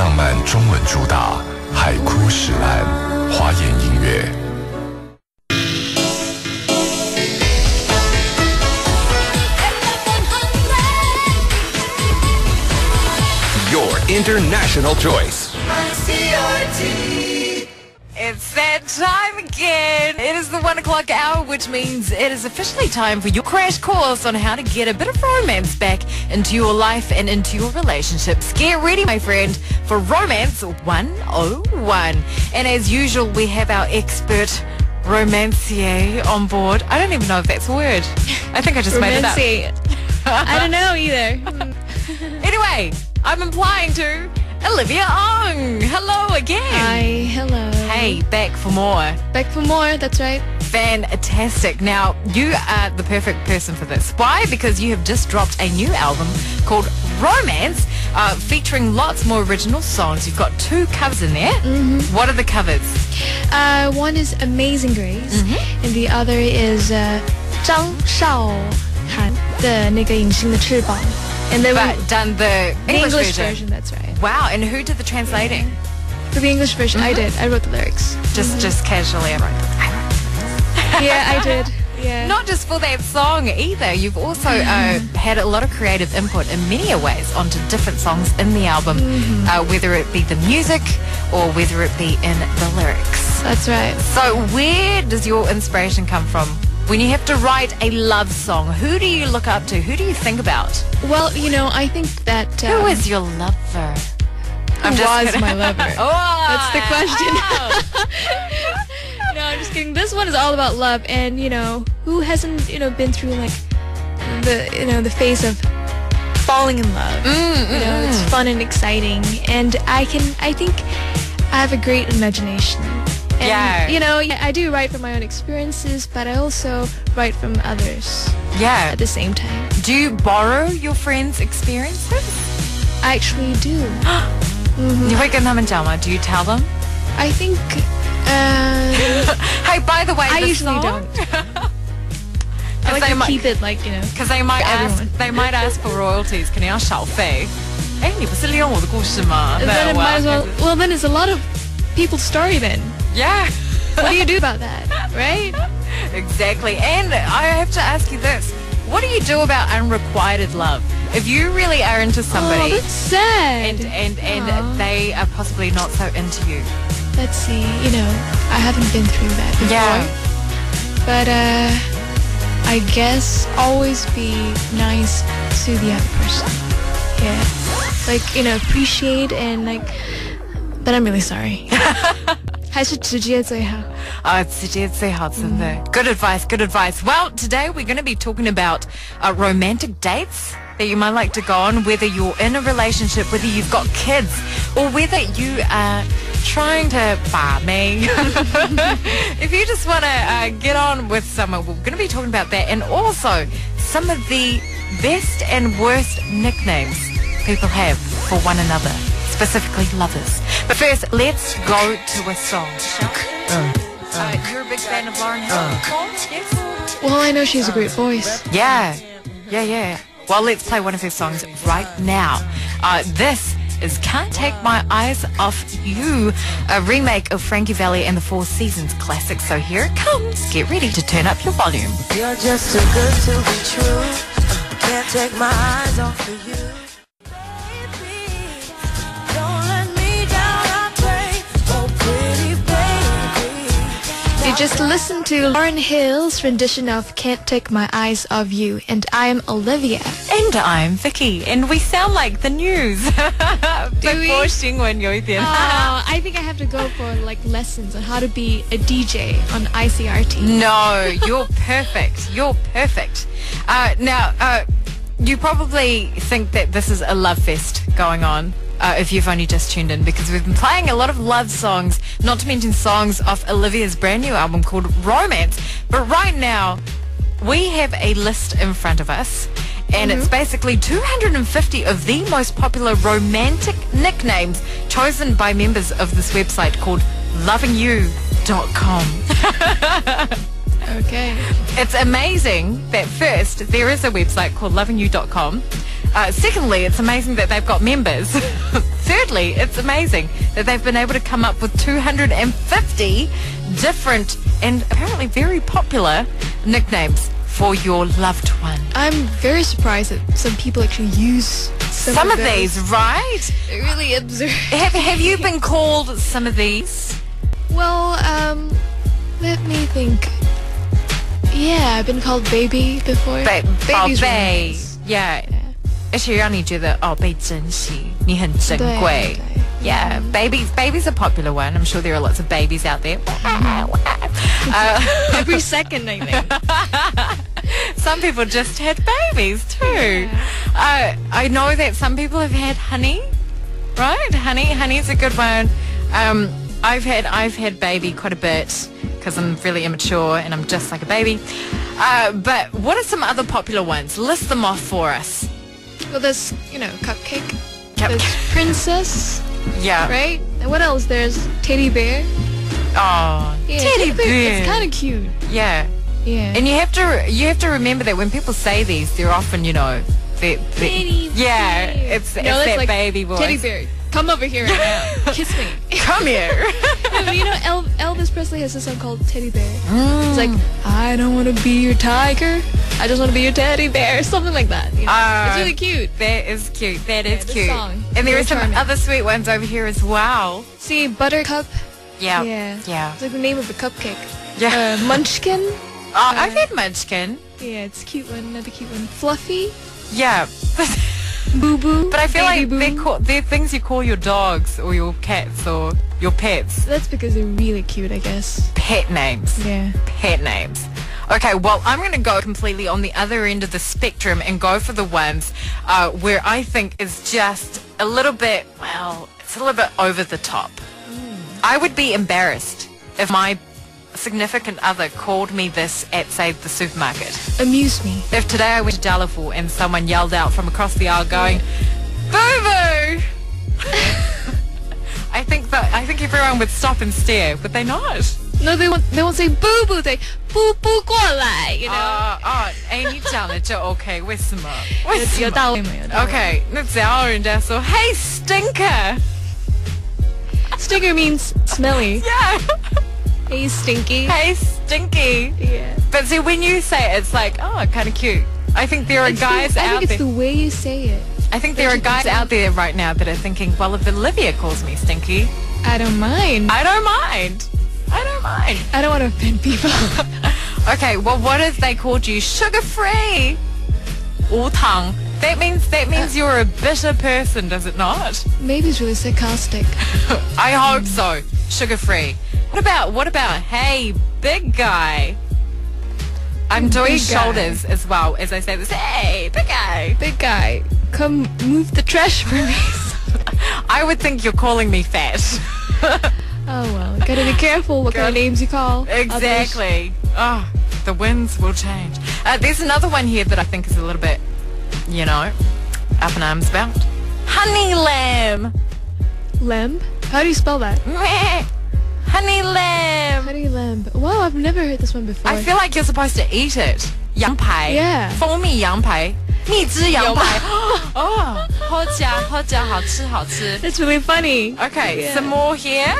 浪漫中文主打，海枯石烂，华研音乐。Your international choice. ICRT. It's that time again. It is the 1 o'clock hour, which means it is officially time for your crash course on how to get a bit of romance back into your life and into your relationships. Get ready, my friend, for Romance 101. And as usual, we have our expert romancier on board. I don't even know if that's a word. I think I just made it up. I don't know either. Anyway, I'm implying to Olivia Ong. Hello again. Hi, hello. Hey, back for more. Back for more, that's right. Fantastic. Now, you are the perfect person for this. Why? Because you have just dropped a new album called Romance, featuring lots more original songs. You've got 2 covers in there. Mm-hmm. What are the covers? One is Amazing Grace, and the other is 张韶涵的那个隐形的翅膀. And then but done the English version, that's right. Wow, and who did the translating? For the English version, I did. I wrote the lyrics. Just casually, I wrote this. Yeah, I did. Yeah. Not just for that song either. You've also had a lot of creative input in many ways onto different songs in the album, whether it be the music or whether it be in the lyrics. That's right. So where does your inspiration come from? When you have to write a love song, who do you look up to? Who do you think about? Well, you know, I think that... who is your lover? Who was my lover? Oh, that's the question. No, I'm just kidding. This one is all about love, and, you know, who hasn't, you know, been through, like, the phase of falling in love? You know, it's fun and exciting, and I think I have a great imagination. And, yeah. You know, I do write from my own experiences, but I also write from others. Yeah. At the same time. Do you borrow your friends' experiences? I actually do. 你会跟他们讲吗? Do you tell them? I think... hey, by the way, I usually don't. I like to keep it like, you know. Because they might ask for royalties. 可能要小费. 哎，你不是利用我的故事吗? Then it might as well. Well, then it's a lot of people's story then. Yeah. What do you do about that, right? Exactly. And I have to ask you this. What do you do about unrequited love? If you really are into somebody... Oh, that's sad. And they are possibly not so into you. Let's see. You know, I haven't been through that before. Yeah. But, I guess always be nice to the other person. Yeah. Like, you know, appreciate and like... But I'm really sorry. 还是直接最好. Good advice, good advice. Well, today we're going to be talking about romantic dates that you might like to go on, whether you're in a relationship, whether you've got kids, or whether you are trying to me. If you just want to get on with someone, we're going to be talking about that, and also some of the best and worst nicknames people have for one another. Specifically lovers. But first, let's go to a song. You're a big fan of Lauren Hill? Yes? Well, I know she has a great voice. Yeah. Well, let's play one of her songs right now. This is Can't Take My Eyes Off You, a remake of Frankie Valli and the Four Seasons classic. So here it comes. Get ready to turn up your volume. You're just too good to be true. Can't take my eyes off of you. You just listened to Lauren Hill's rendition of Can't Take My Eyes Off You, and I'm Olivia. And I'm Vicky, and we sound like the news. Do we? I think I have to go for like lessons on how to be a DJ on ICRT. No, you're perfect. You're perfect. Now, you probably think that this is a love fest going on. If you've only just tuned in, because we've been playing a lot of love songs, not to mention songs off Olivia's brand new album called Romance. But right now, we have a list in front of us, and it's basically 250 of the most popular romantic nicknames chosen by members of this website called lovingyou.com. Okay. It's amazing that first, there is a website called lovingyou.com. Secondly, it's amazing that they've got members. thirdly, it's amazing that they've been able to come up with 250 different and apparently very popular nicknames for your loved one. I'm very surprised that some people actually use Some of these, right? They're really absurd. Have you been called some of these? Well, let me think. Yeah, I've been called baby before. Baby's really nice. Yeah. 而且让你觉得被珍惜，你很珍贵。Yeah, baby's a popular one. I'm sure there are lots of babies out there. Every second, I think. Some people just had babies too. I know that some people have had honey, right? Honey's a good one. I've had baby quite a bit because I'm really immature and I'm just like a baby. But what are some other popular ones? List them off for us. Well, there's, cupcake. There's princess. Yeah. Right? And what else? There's teddy bear. Oh, Yeah, teddy bear. It's kind of cute. Yeah. Yeah. And you have to remember that when people say these, they're often, teddy bear. It's that like baby voice. Teddy bear, come over here right now. Kiss me. Come here. No, but Elvis Presley has a song called Teddy Bear. It's like, I don't want to be your tiger. I just want to be your teddy bear. Something like that. It's really cute. That is cute. That is cute. Song. And there Very are some charming. other sweet ones over here as well. See, Buttercup. Yeah. Yeah. It's like the name of a cupcake. Yeah. Munchkin. I've had Munchkin. Yeah, it's a cute one. Another cute one. Fluffy. Yeah. Boo Boo. But I feel Baby like Boo. they're things you call your dogs or your cats or your pets. That's because they're really cute, I guess. Pet names. Yeah. Pet names. Okay, well, I'm going to go completely on the other end of the spectrum and go for the ones where I think is just a little bit, it's a little bit over the top. I would be embarrassed if my significant other called me this at, say, the supermarket. Amuse me. If today I went to Daliful and someone yelled out from across the aisle going, "Boo-boo!" I think everyone would stop and stare, would they not? No, they won't say boo boo. They boo boo 过来,你讲了就 OK， 为什么？有道理吗？有道理。 OK， 那只要人家说 "Hey stinker." Stinker means smelly. Yeah. Hey stinky. Hey stinky. Yeah. But see, when you say it, it's like, kind of cute. I think there are guys I out think it's there. the way you say it. I think there are guys out there right now that are thinking, well, if Olivia calls me stinky, I don't mind. I don't mind. I don't want to offend people. Okay, well, what if they called you sugar-free? 无糖. That means you're a bitter person, does it not? Maybe it's really sarcastic. I hope so. Sugar-free. What about, hey, big guy? I'm doing Big guy. shoulders as well as I say this. Hey, big guy. Big guy, come move the trash for me. I would think you're calling me fat. Oh well, gotta be careful what kind of names you call. Exactly. Oh, the winds will change. There's another one here that I think is a little bit, up in arms about. Honey lamb. Lamb? How do you spell that? Meh. Honey lamb. Honey lamb. Wow, I've never heard this one before. I feel like you're supposed to eat it. 羊排. Yeah. 蜂蜜羊排. 蜜汁羊排. Oh, 好吃好吃. It's really funny. Okay, Yeah. some more here.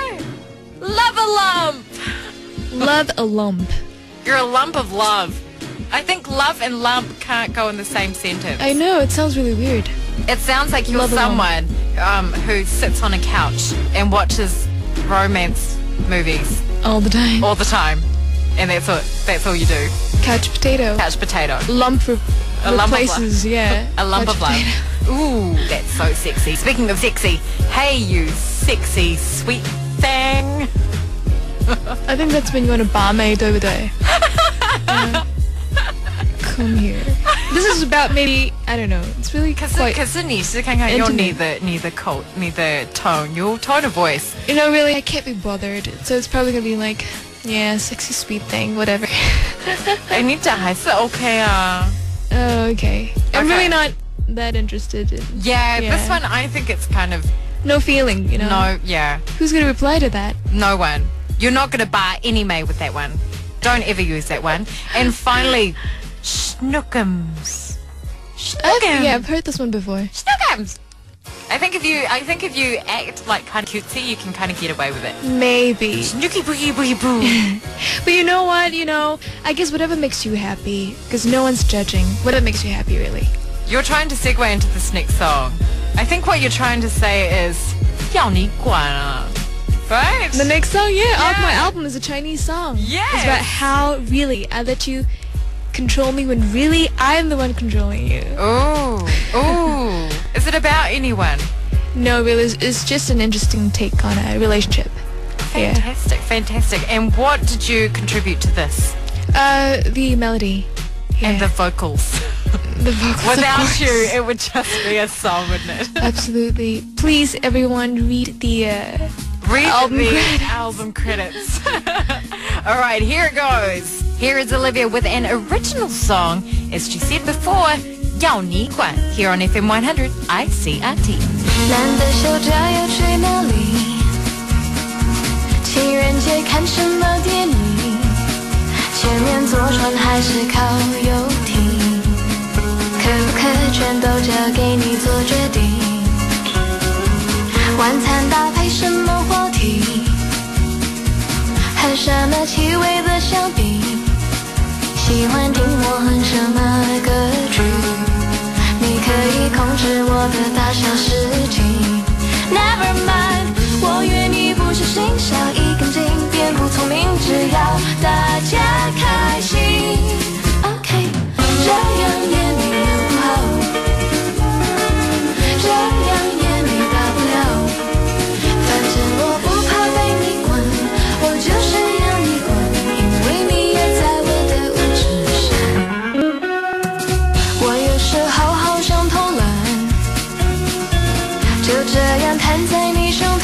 Love a lump. Love a lump. You're a lump of love. I think love and lump can't go in the same sentence. I know, it sounds really weird. It sounds like you're Love a lump. someone who sits on a couch and watches romance movies All the time. all the time. And that's all you do. Couch potato. Couch potato. Lump for A lump of places, yeah. A lump Couch of love. potato. Ooh, that's so sexy. Speaking of sexy, hey you sexy sweet thing. I think that's when you want to barmaid over there. Come here. This is about maybe, I don't know, it's really 可 quite, 是你是看看用你 intimate. 的 tone, your tone of voice. really, I can't be bothered. So it's probably going to be like, yeah, sexy sweet thing, whatever. 你讲还是 OK 啊. Oh, okay. I'm Okay. really not that interested in, Yeah, Yeah. this one I think it's kind of no feeling, no, yeah, Who's going to reply to that? no one. You're not going to bar any May with that one. Don't ever use that one. And finally, schnookums. Schnookums. I've heard this one before. Schnookums. I think if you act like kind of cutesy, you can kind of get away with it. Maybe. Snooky boogie boogie boo. But you know what? I guess whatever makes you happy, because no one's judging. Whatever makes you happy, really. You're trying to segue into this next song. I think what you're trying to say is 要你管啊. Right? The next song, my album is a Chinese song. Yes. It's about how really I let you control me when really I'm the one controlling you. Ooh. Is it about anyone? No, really, it's just an interesting take on a relationship. Fantastic. And what did you contribute to this? The melody. And the vocals. The vocals. Without you, it would just be a song, wouldn't it? Absolutely. Please, everyone, read the album credits. All right, here it goes. Here is Olivia with an original song, as she said before, 要你管, here on FM 100 ICRT. 难得休假又去哪里？情人节看什么电影？前面坐船还是靠游艇？可不可全都交给你做决定？晚餐搭配什么话题？喝什么气味的香槟？喜欢听我哼什么歌曲？你可以控制我的大小事情。Never mind， 我愿意不小心少一根筋，变不聪明，只要大家开心。OK， 这样也没有不好，这样也没大不了。反正我不怕被你管，我就是要你管，因为你也在我的无指上。我有时候好想偷懒，就这样瘫在你胸膛。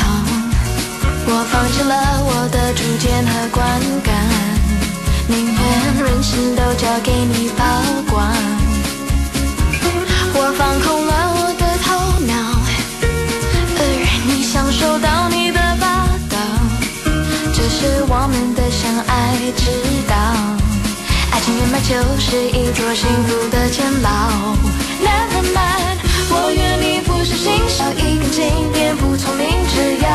我放弃了我的主见和观感，宁愿人生都交给你保管。我放空了我的头脑，而你享受到你的霸道。这是我们的相爱之道，爱情圆满就是一座幸福的监牢。Never mind， 我愿你不小心少一根筋，变不聪明，只要